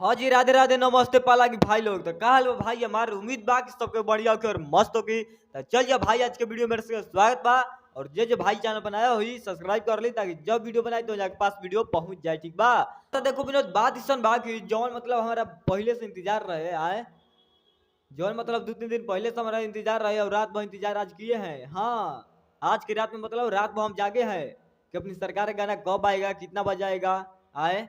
हाँ जी, राधे राधे, नमस्ते पाला की भाई लोग। तो का हाल बा भाई, हमार उम्मीद बा कि सबके बढ़िया होके और मस्त होगी। तो चलिए भाई, आज के वीडियो मेरे से स्वागत बा। और जे भाई चैनल बनाया हुई सब्सक्राइब कर ली, ताकि जब वीडियो बनाए तो आपके पास वीडियो पहुंच जाए, ठीक बा। तो देखो विनोद, बात इसन बा कि जौन मतलब हमारा पहले से इंतजार रहे आए, जौन मतलब 2-3 दिन पहले से हमारा इंतजार रहे और रात भर इंतजार आज किए हैं। हाँ, आज की रात में मतलब रात भर हम जागे हैं कि अपनी सरकार का गाना कब आएगा, कितना बजाएगा आए।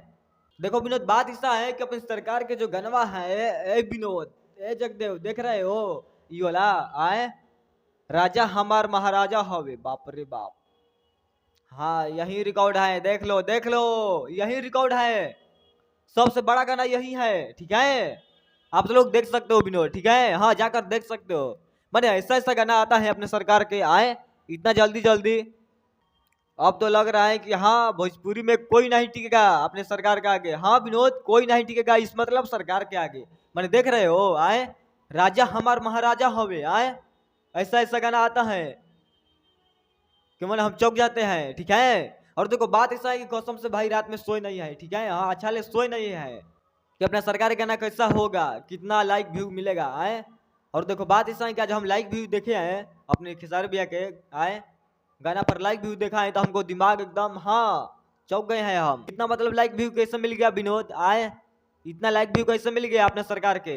देखो विनोद, बात ऐसा है कि अपनी सरकार के जो गनवा है, ए विनोद, ए जगदेव, देख रहे हो ये वाला आए, राजा हमार महाराजा हवे, बाप रे बाप। हाँ, यही रिकॉर्ड है, देख लो देख लो, यही रिकॉर्ड है। सबसे बड़ा गाना यही है, ठीक है। आप तो लोग देख सकते हो विनोद, ठीक है। हाँ, जाकर देख सकते हो। मैंने ऐसा ऐसा गाना आता है अपने सरकार के आए, इतना जल्दी जल्दी। अब तो लग रहा है कि हाँ, भोजपुरी में कोई नहीं टिकेगा अपने सरकार के आगे। हाँ विनोद, कोई नहीं टिकेगा, इस मतलब सरकार के आगे। मैंने देख रहे हो आए, राजा हमार महाराजा हवे आए, ऐसा ऐसा गाना आता है कि मैंने हम चौक जाते हैं, ठीक है। और देखो बात ऐसा है कि कसम से भाई रात में सोए नहीं है, ठीक है। हाँ, अच्छा ले सोए नहीं है कि अपना सरकारी गाना कैसा होगा, कितना लाइक व्यू मिलेगा आए। और देखो बात ऐसा है कि आज हम लाइक व्यू देखे हैं अपने खेसारी भैया के आए गाना पर, लाइक व्यू देखा है तो हमको दिमाग एकदम, हाँ, चौंक गए हैं हम। इतना मतलब लाइक व्यू कैसे मिल गया विनोद आए, इतना लाइक व्यू कैसे मिल गया अपने सरकार के।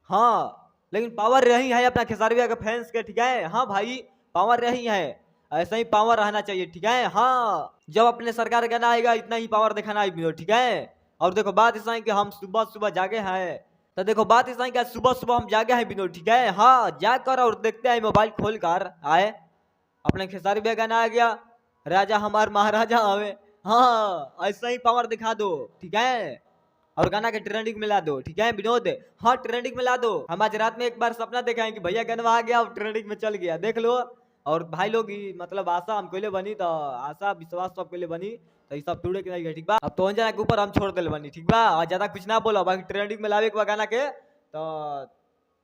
हाँ, लेकिन पावर रही है अपना खेसारी भैया के फैंस के, ठीक है। हाँ भाई, पावर रही है, ऐसा ही पावर रहना चाहिए, ठीक है। हाँ, जब अपने सरकार का गाना आएगा इतना ही पावर दिखाना है विनोद, ठीक है। और देखो बात ऐसा है कि हम सुबह सुबह जागे हैं, तो देखो बात ऐसा है कि सुबह सुबह हम जागे हैं विनोद, ठीक है। हाँ, जाकर और देखते हैं मोबाइल खोल कर आए, अपने खेसारी भैया गाना आ गया, राजा हमार महाराजा हवे। हाँ, ऐसा ही पावर दिखा दो, ठीक है। और गाना के ट्रेंडिंग में ला दो, ठीक है विनोद। हाँ, ट्रेंडिंग में ला दो। हम आज रात में एक बार सपना देखा है कि भैया गाना आ गया और ट्रेंडिंग में चल गया, देख लो। और भाई लोग मतलब आशा हमको लिए बनी, तो आशा विश्वास सबके लिए बनी, तो ये सब टूटे के नहीं गए, ठीक बा। अब तो जना के ऊपर हम छोड़ दिल बनी, ठीक बा। और ज्यादा कुछ ना बोलो, बाकी ट्रेंडिंग में लावे के गाना के तो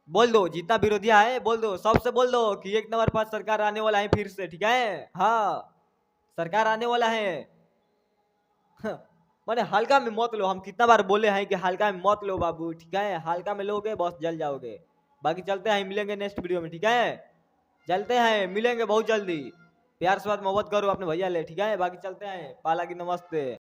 बोल दो, जितना विरोधिया है बोल दो, सबसे बोल दो कि 1 नंबर 5 सरकार आने वाला है फिर से, ठीक है। हाँ, सरकार आने वाला है। मैंने हल्का में मत लो, हम कितना बार बोले हैं कि हल्का में मत लो बाबू, ठीक है। हल्का में लोगे बस जल जाओगे। बाकी चलते हैं, मिलेंगे नेक्स्ट वीडियो में, ठीक है। चलते हैं, मिलेंगे बहुत जल्दी। प्यार से बात मोहब्बत करो अपने भैया ले, ठीक है। बाकी चलते हैं, पाला की नमस्ते।